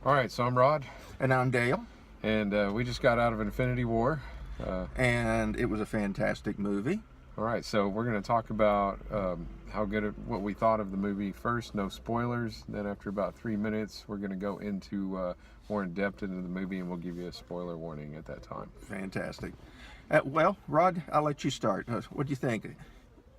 All right, so I'm Rod, And I'm Dale. and we just got out of Infinity War. And it was a fantastic movie. All right, so we're going to talk about what we thought of the movie first. No spoilers. Then after about 3 minutes, we're going to go into more in depth into the movie, and we'll give you a spoiler warning at that time. Fantastic. Well, Rod, I'll let you start. What do you think?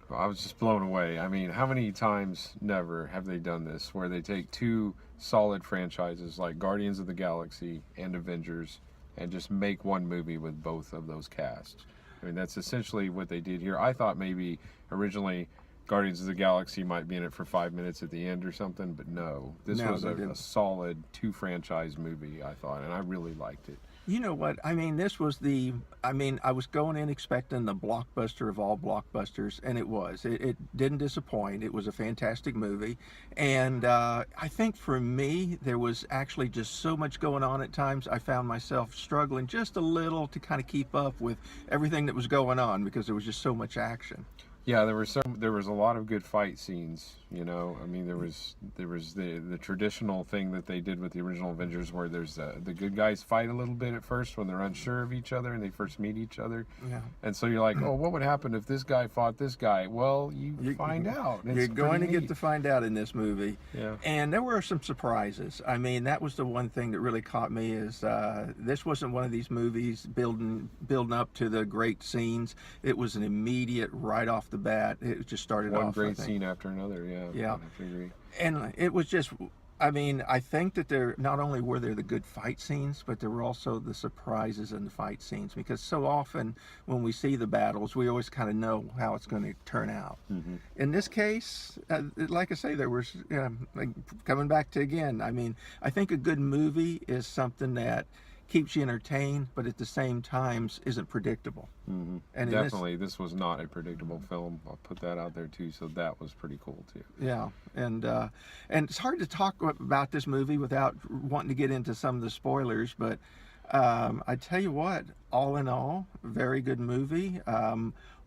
Well, I was just blown away. I mean, how many times never have they done this, where they take two solid franchises like Guardians of the Galaxy and Avengers and just make one movie with both of those casts? I mean, that's essentially what they did here. I thought maybe originally Guardians of the Galaxy might be in it for 5 minutes at the end or something, but no. This was a solid two franchise movie, I thought, and I really liked it. You know what? I mean, I was going in expecting the blockbuster of all blockbusters, and it was. It didn't disappoint. It was a fantastic movie. And I think for me, there was actually just so much going on at times. I found myself struggling just a little to kind of keep up with everything that was going on because there was just so much action. Yeah, there was a lot of good fight scenes, you know. I mean, there was the traditional thing that they did with the original Avengers, where there's the good guys fight a little bit at first when they're unsure of each other and they first meet each other. Yeah. And so you're like, oh, what would happen if this guy fought this guy? Well, you find out. You're going to get to find out in this movie. Yeah. And there were some surprises. I mean, that was the one thing that really caught me is this wasn't one of these movies building up to the great scenes. It was an immediate right off the bat. It just started off. One great scene after another, yeah. Yeah. I have to agree. And it was just, I mean, I think that there, not only were there the good fight scenes, but there were also the surprises in the fight scenes, because so often when we see the battles, we always kind of know how it's going to turn out. Mm-hmm. In this case, like I say, there was, like, coming back to again, I mean, I think a good movie is something that keeps you entertained, but at the same time isn't predictable. Mm-hmm. And definitely, this was not a predictable film. I'll put that out there too. So that was pretty cool too. Yeah, and it's hard to talk about this movie without wanting to get into some of the spoilers. But I tell you what, all in all, very good movie.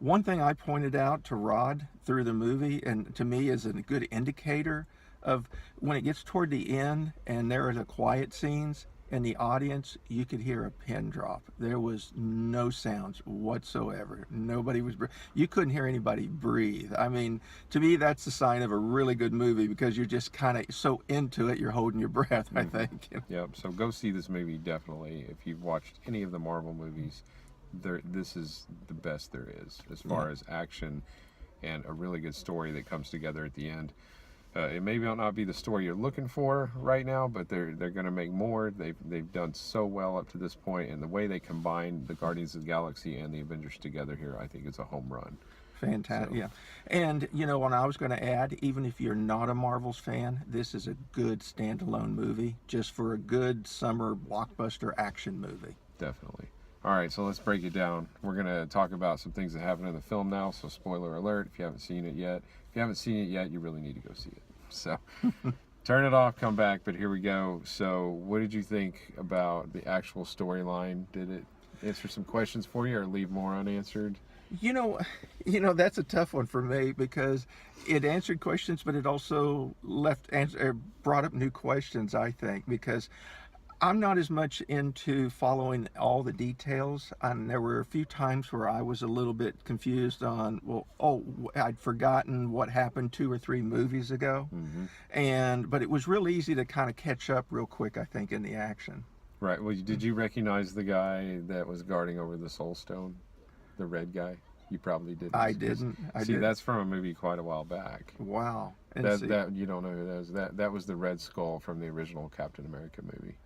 One thing I pointed out to Rod through the movie, and to me is a good indicator of when it gets toward the end and there are the quiet scenes. In the audience, you could hear a pin drop. There was no sounds whatsoever. Nobody was. You couldn't hear anybody breathe. I mean, to me, that's the sign of a really good movie, because you're just kind of so into it, you're holding your breath. I think. Yep. So go see this movie definitely. If you've watched any of the Marvel movies, this is the best there is as far as action and a really good story that comes together at the end. It may not be the story you're looking for right now, but they're going to make more. They've done so well up to this point, and the way they combine the Guardians of the Galaxy and the Avengers together here, I think it's a home run. Fantastic, yeah. And you know what I was going to add, even if you're not a Marvel's fan, this is a good standalone movie, just for a good summer blockbuster action movie. Definitely. All right, so let's break it down. We're going to talk about some things that happen in the film now, so spoiler alert if you haven't seen it yet. If you haven't seen it yet, you really need to go see it. So turn it off, come back, but here we go. So what did you think about the actual storyline? Did it answer some questions for you or leave more unanswered? You know, that's a tough one for me, because it answered questions, but it also brought up new questions, I think, because I'm not as much into following all the details, and there were a few times where I was a little bit confused on, I'd forgotten what happened 2 or 3 movies ago. Mm-hmm. But it was real easy to kind of catch up real quick, I think, in the action. Right. Well, did you recognize the guy that was guarding over the Soul Stone? The red guy? You probably didn't. I didn't. That's from a movie quite a while back. Wow. That you don't know who that is. That was the Red Skull from the original Captain America movie.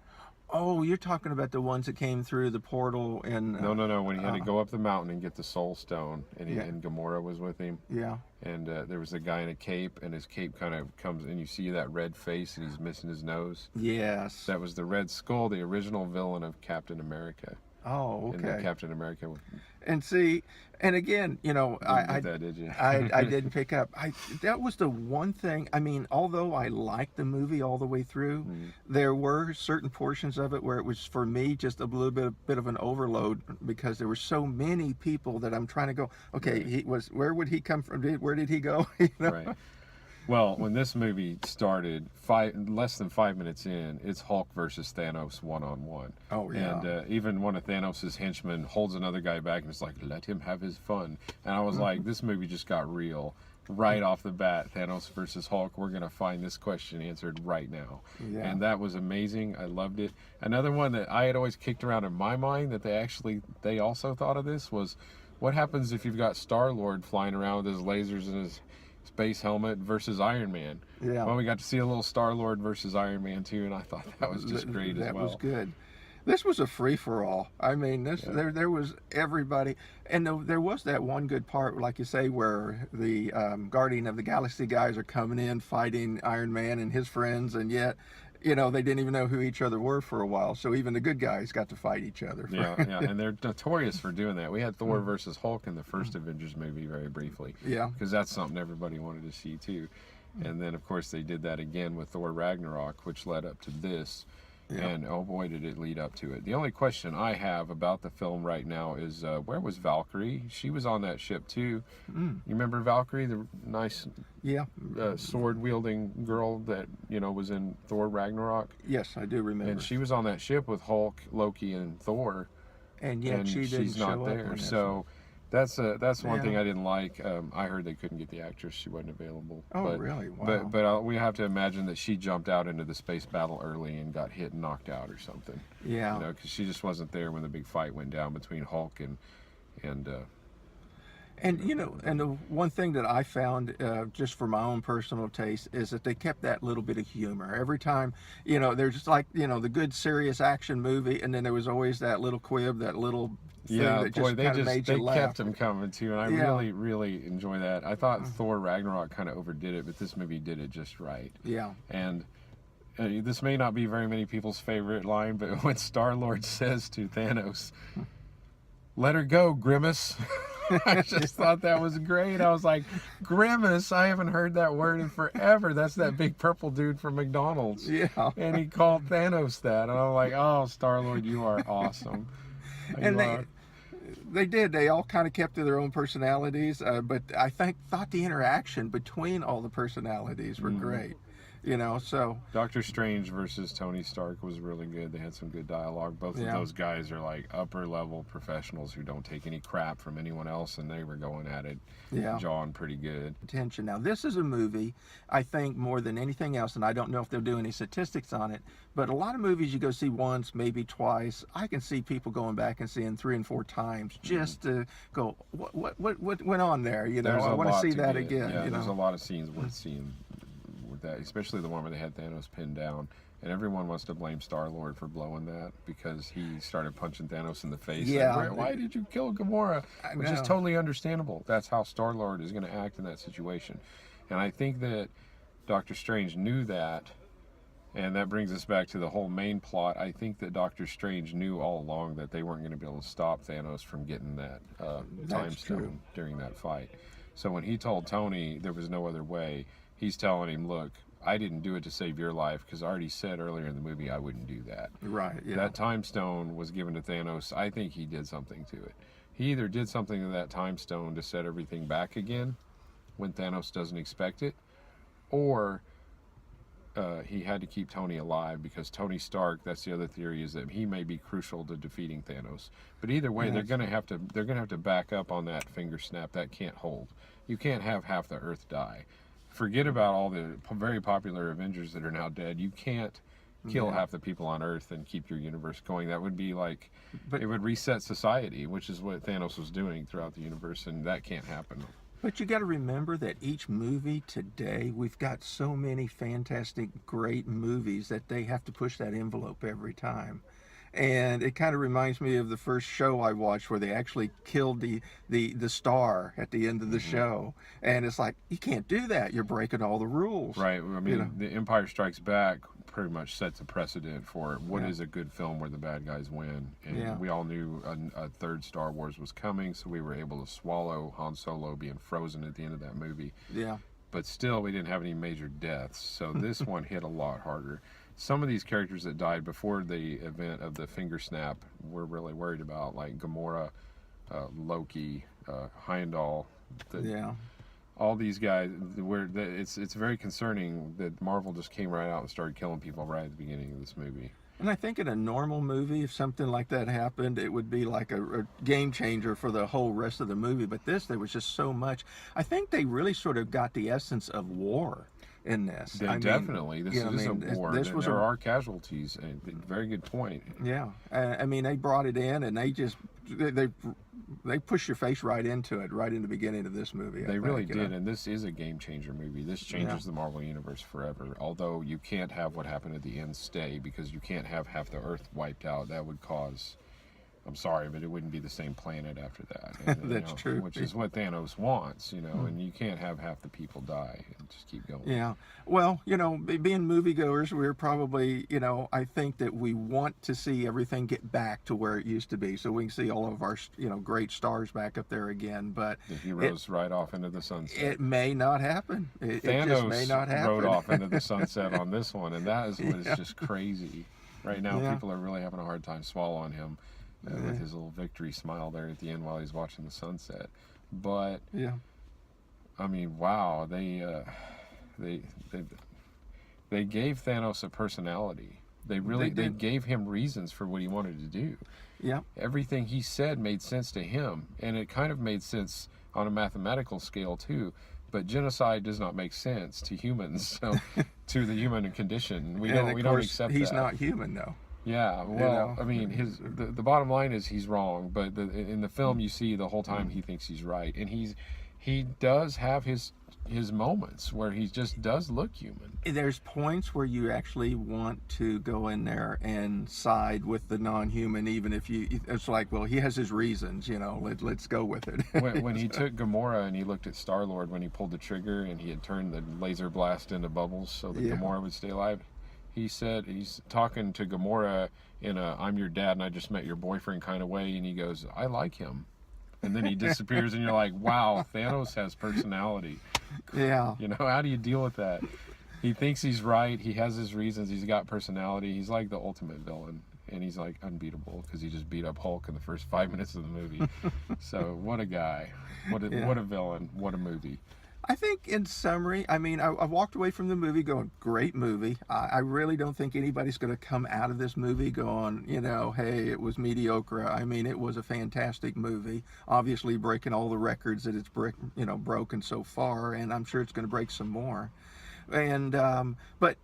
Oh, you're talking about the ones that came through the portal and... No. When he had to go up the mountain and get the Soul Stone, and Gamora was with him. Yeah. And there was a guy in a cape, and his cape kind of comes, and you see that red face, and he's missing his nose. Yes. That was the Red Skull, the original villain of Captain America. Oh, okay. In the Captain America. And see, and again, I didn't pick up. That was the one thing. I mean, although I liked the movie all the way through, there were certain portions of it where it was, for me, just a little bit of an overload, because there were so many people that I'm trying to go. Okay, where would he come from? Where did he go? Right. Well, when this movie started, less than 5 minutes in, it's Hulk versus Thanos one-on-one. Oh, yeah. And even one of Thanos' henchmen holds another guy back and is like, "Let him have his fun." And I was like, this movie just got real. Right off the bat, Thanos versus Hulk, we're going to find this question answered right now. Yeah. And that was amazing. I loved it. Another one that I had always kicked around in my mind that they also thought of this was, what happens if you've got Star-Lord flying around with his lasers and his space helmet versus Iron Man? Yeah. Well, we got to see a little Star-Lord versus Iron Man too, and I thought that was just great as well. That was good. This was a free-for-all. I mean, there was everybody, and there was that one good part, like you say, where the Guardian of the Galaxy guys are coming in fighting Iron Man and his friends, and yet, they didn't even know who each other were for a while. So even the good guys got to fight each other. Yeah, and they're notorious for doing that. We had Thor versus Hulk in the first Avengers movie very briefly. Yeah. Because that's something everybody wanted to see too. And then, of course, they did that again with Thor Ragnarok, which led up to this. Yeah. And oh boy, did it lead up to it. The only question I have about the film right now is where was Valkyrie? She was on that ship too. You remember Valkyrie, the nice sword wielding girl that was in Thor Ragnarok? Yes, I do remember. And she was on that ship with Hulk, Loki, and Thor. And yet she's not there. So that's one thing I didn't like. I heard they couldn't get the actress; she wasn't available. Oh, really? Wow. But we have to imagine that she jumped out into the space battle early and got hit and knocked out or something. Yeah. Because she just wasn't there when the big fight went down between Hulk and. And the one thing that I found, just for my own personal taste, is that they kept that little bit of humor every time. There's just like the good serious action movie, and then there was always that little quib, that little thing that just kind of made you laugh. They kept them coming too, and I really enjoy that. I thought Thor Ragnarok kind of overdid it, but this movie did it just right. Yeah. And this may not be very many people's favorite line, but when Star-Lord says to Thanos, "Let her go, Grimace." I just thought that was great. I was like, Grimace, I haven't heard that word in forever. That's that big purple dude from McDonald's. Yeah. And he called Thanos that. And I'm like, oh, Star-Lord, you are awesome. They did. They all kind of kept to their own personalities, but I thought the interaction between all the personalities were great. So Doctor Strange versus Tony Stark was really good. They had some good dialogue. Both of those guys are like upper level professionals who don't take any crap from anyone else, and they were going at it, jawing pretty good. Attention. Now, this is a movie, I think, more than anything else, and I don't know if they'll do any statistics on it, but a lot of movies you go see once, maybe twice. I can see people going back and seeing 3 and 4 times just to go, what went on there? I want to see that again. Yeah, there's a lot of scenes worth seeing. That, especially the one where they had Thanos pinned down, and everyone wants to blame Star-Lord for blowing that because he started punching Thanos in the face. Yeah. Like, why did you kill Gamora? Which is totally understandable. That's how Star-Lord is going to act in that situation. And I think that Doctor Strange knew that, and that brings us back to the whole main plot. I think that Doctor Strange knew all along that they weren't going to be able to stop Thanos from getting that time stone during that fight. So when he told Tony there was no other way, he's telling him, look, I didn't do it to save your life because I already said earlier in the movie I wouldn't do that. Right, yeah. That time stone was given to Thanos. I think he did something to it. He either did something to that time stone to set everything back again when Thanos doesn't expect it, or he had to keep Tony alive because Tony Stark, that's the other theory, is that he may be crucial to defeating Thanos. But either way, they're gonna have to back up on that finger snap. That can't hold. You can't have half the Earth die. Forget about all the very popular Avengers that are now dead. You can't kill half the people on Earth and keep your universe going. That would be like, it would reset society, which is what Thanos was doing throughout the universe, and that can't happen. But you got to remember that each movie today, we've got so many fantastic, great movies that they have to push that envelope every time. And it kind of reminds me of the first show I watched where they actually killed the star at the end of the show. And it's like, you can't do that. You're breaking all the rules. Right. I mean, The Empire Strikes Back pretty much sets a precedent for what is a good film where the bad guys win. And we all knew a third Star Wars was coming, so we were able to swallow Han Solo being frozen at the end of that movie. Yeah. But still, we didn't have any major deaths. So this one hit a lot harder. Some of these characters that died before the event of the finger snap we're really worried about, like Gamora, Loki, Heimdall. all these guys, it's very concerning that Marvel just came right out and started killing people right at the beginning of this movie. And I think in a normal movie, if something like that happened, it would be like a game changer for the whole rest of the movie. But this, there was just so much. I think they really sort of got the essence of war in this. Definitely. This is a war. There are casualties. Very good point. Yeah. I mean, they brought it in and they push your face right into it, right in the beginning of this movie. They really did, and this is a game changer movie. This changes the Marvel Universe forever. Although you can't have what happened at the end stay, because you can't have half the Earth wiped out. That would cause, I'm sorry, but it wouldn't be the same planet after that. And, That's true. Which is what Thanos wants, and you can't have half the people die and just keep going. Yeah. Well, being moviegoers, we're probably, I think that we want to see everything get back to where it used to be, so we can see all of our, great stars back up there again. But the heroes ride off into the sunset. It may not happen. It just may not happen. Rode off into the sunset on this one, and that is what is just crazy. Right now, people are really having a hard time swallowing him. With his little victory smile there at the end while he's watching the sunset. But I mean, wow, they gave Thanos a personality. They gave him reasons for what he wanted to do. Yeah. Everything he said made sense to him, and it kind of made sense on a mathematical scale too. But genocide does not make sense to humans, so to the human condition. We don't accept that. He's not human though. Yeah, well, I mean, the bottom line is he's wrong, but in the film you see the whole time he thinks he's right, and he does have his moments where he just does look human. There's points where you actually want to go in there and side with the non-human, even if it's like, well, he has his reasons, let's go with it. When he took Gamora and he looked at Star-Lord when he pulled the trigger and he had turned the laser blast into bubbles so that Gamora would stay alive. He said, he's talking to Gamora in a "I'm your dad and I just met your boyfriend" kind of way, and he goes, "I like him," and then he disappears, and you're like, wow, Thanos has personality. Yeah. How do you deal with that? He thinks he's right. He has his reasons. He's got personality. He's like the ultimate villain, and he's like unbeatable because he just beat up Hulk in the first 5 minutes of the movie. So what a guy, what a villain, what a movie. I think in summary, I mean, I walked away from the movie going, great movie. I really don't think anybody's going to come out of this movie going, hey, it was mediocre. I mean, it was a fantastic movie. Obviously breaking all the records that it's broken so far, and I'm sure it's going to break some more. And but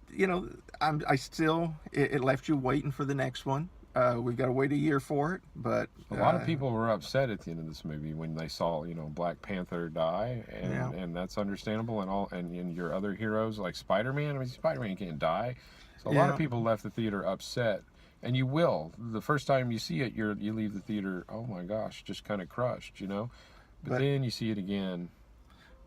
I still, it left you waiting for the next one. We've got to wait a year for it, but a lot of people were upset at the end of this movie when they saw, Black Panther die, and that's understandable. And your other heroes like Spider-Man. I mean, Spider-Man can't die, so a lot of people left the theater upset. And you will. The first time you see it, you leave the theater, oh my gosh, just kind of crushed, But then you see it again.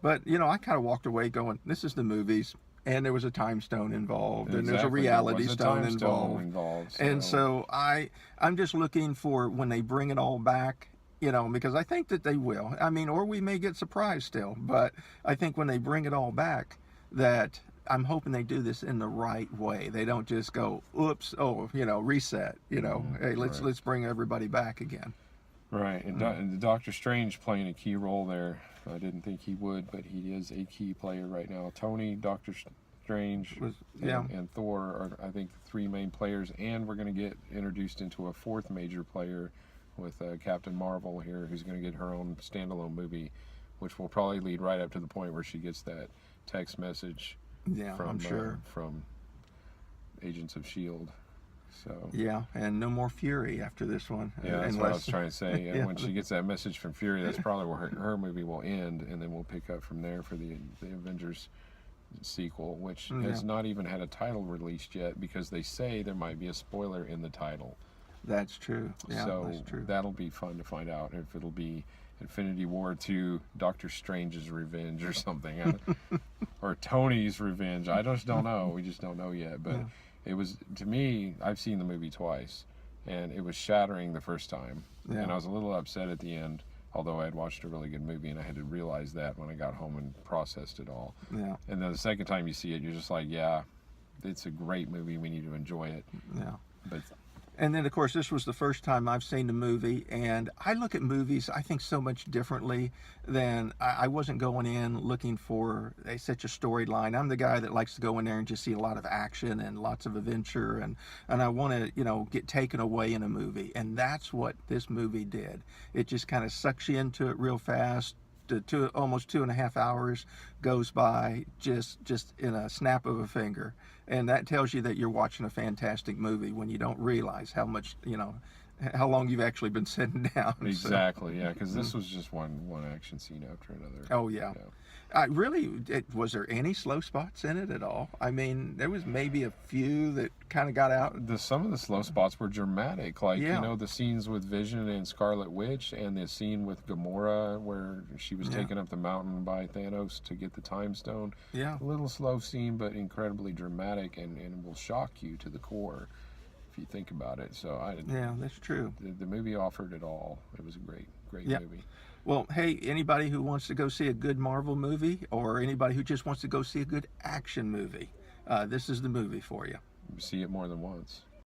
But I kind of walked away going, this is the movies. And there was a time stone involved, and there's a reality stone involved. And so I'm just looking for when they bring it all back, because I think that they will. I mean, or we may get surprised still, but I think when they bring it all back, that I'm hoping they do this in the right way. They don't just go, oops, reset. Hey, let's bring everybody back again. Right, and Doctor Strange playing a key role there. I didn't think he would, but he is a key player right now. Tony, Doctor Strange, and Thor are, I think, the three main players, and we're going to get introduced into a fourth major player with Captain Marvel here, who's going to get her own standalone movie, which will probably lead right up to the point where she gets that text message from Agents of S.H.I.E.L.D. So and no more Fury after this one. Yeah, that's what I was trying to say. And when she gets that message from Fury, that's probably where her movie will end, and then we'll pick up from there for the Avengers sequel, which has not even had a title released yet because they say there might be a spoiler in the title. That's true. Yeah, so that's true. That'll be fun to find out if it'll be Infinity War 2, Doctor Strange's Revenge or something, or Tony's Revenge. I just don't know. We just don't know yet, but. Yeah. It was, to me, I've seen the movie twice, and it was shattering the first time, and I was a little upset at the end, although I had watched a really good movie, and I had to realize that when I got home and processed it all. Yeah. And then the second time you see it, you're just like, yeah, it's a great movie, we need to enjoy it. Yeah. But And then, of course, this was the first time I've seen the movie, and I look at movies, I think, so much differently than I wasn't going in looking for such a storyline. I'm the guy that likes to go in there and just see a lot of action and lots of adventure, and I want to, get taken away in a movie. And that's what this movie did. It just kind of sucks you into it real fast. Almost 2.5 hours goes by just in a snap of a finger, and that tells you that you're watching a fantastic movie when you don't realize how much how long you've actually been sitting down. Exactly, yeah, because this was just one action scene after another. Oh yeah. Was there any slow spots in it at all? I mean, there was maybe a few that kind of got out. Some of the slow spots were dramatic, like Yeah. the scenes with Vision and Scarlet Witch, and the scene with Gamora where she was Yeah. taken up the mountain by Thanos to get the Time Stone. Yeah. A little slow scene, but incredibly dramatic, and will shock you to the core if you think about it. So Yeah, that's true. the movie offered it all. It was a great Yeah. movie. Well, hey, anybody who wants to go see a good Marvel movie, or anybody who just wants to go see a good action movie, this is the movie for you. See it more than once.